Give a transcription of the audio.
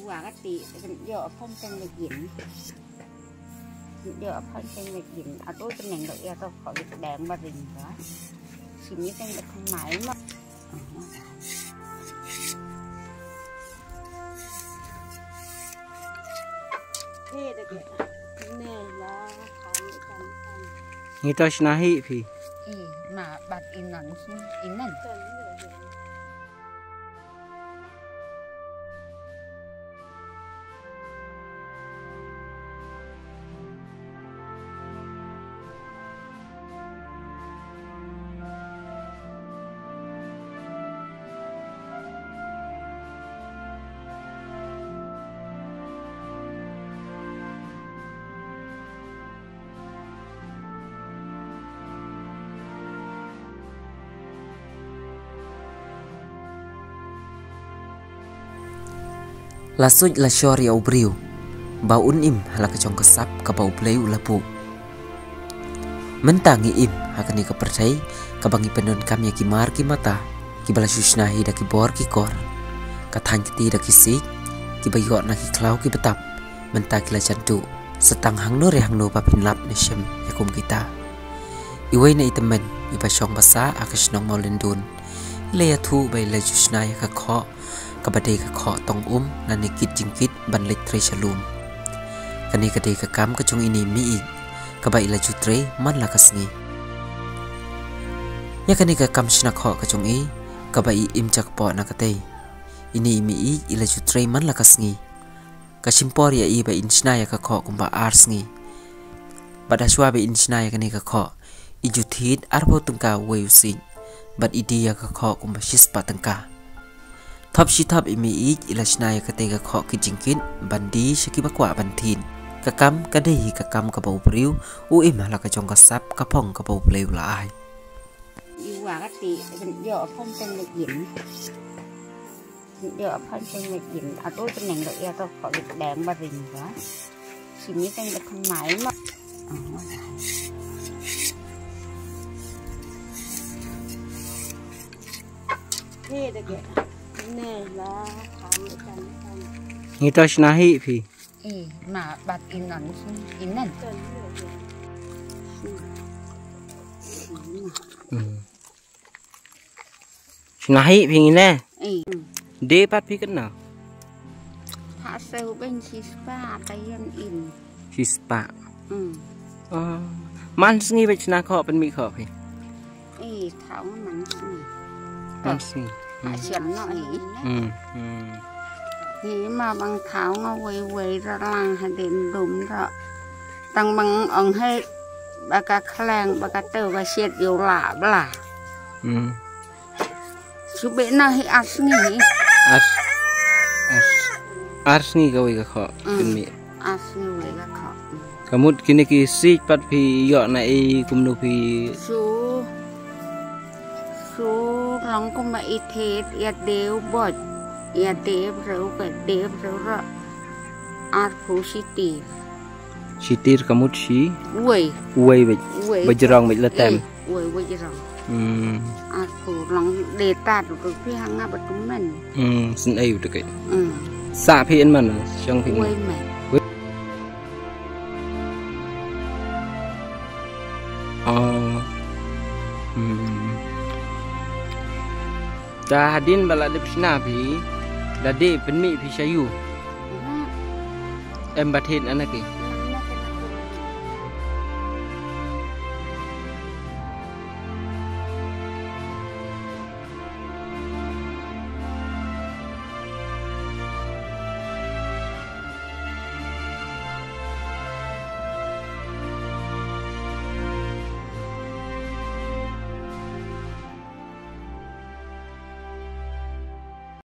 quả cái tị dọ phong tên là diễn dọ phong tên là diễn à tôi tên này đợi tôi khỏi được đèn mà rình đó chỉ như tên là không máy mà thế được vậy nè là người ta nói hi phi mà bạc in nặng in nặng la suj la shori au briu bau im hala ka chong kasap ka bau pleu la pu mentangi im hakani ka percai ka bangi penon kam ya ki mar ki mata ki bala shushna hi da ki bor ki kor ka thang ki ti da ki si ki bayo na ki klau ki betap menta ki la chantu setang hang no re hang no pa pin lap ne shem ya kum kita iwai na itemen i ba shong basa akashnong molendun le ya thu bai la shushna ya ka kho kabadai ka kho tong nani kit jingkit ban lik tre shalum kani kadai ka kam ka chung ini mi ik kabai la jutre man la kasngi ya kani ka kam shna kho ka chung i kabai im chak po na katei ini mi i ila jutre man la kasngi ka simpor ya i ba inchna ya ka kho kumba arsngi badaswa ba inchna ya kani ka kho i juthit arbo tungka weusin bad idia ka kho kumba shispa tangka thop shi thop imi ik ilashna ya katega kho ki jingkin bandi shaki bakwa bantin ka kam ka dei ka kam ka bau priu u im hala ka chong ka sap ka phong ka bau pleu la ai quả cái tị dọ phong tên là diễn dọ phong tên là diễn à tôi tên này đợi tôi khỏi được đèn mà rình đó chỉ như tên là không máy mà thế được vậy nè là người ta nói hi phi mà bạc in nặng nói hi phi nè đế bắt phi cái nào hạ sâu bên spa tay in spa man sinh vậy na khó bên mỹ khó phi tháo man sinh chém nó thì mà bằng tháo nó quay ra làng hay đến đúng rồi tăng bằng ông hết bà cả khang bà cả tơ bà xiết yêu lạ bả chú bé nào hay ăn nghỉ ăn nghỉ cái gì khó bên mỹ ăn nghỉ cái khó kamu kini ki si pat phi yo nai kum no phi su lòng cũng mà ít thế ya đều bớt ya đều rồi cái đều rồi art phu sitir kamu si uai bajrong mit latem uai bajrong art phu lòng đề tạt rồi phi hàng ngã bát mình xin ayu được cái sa phi anh mình trong phi uai mày dah hadin bala de pishna phi la de penmi phi shayu em bathin anaki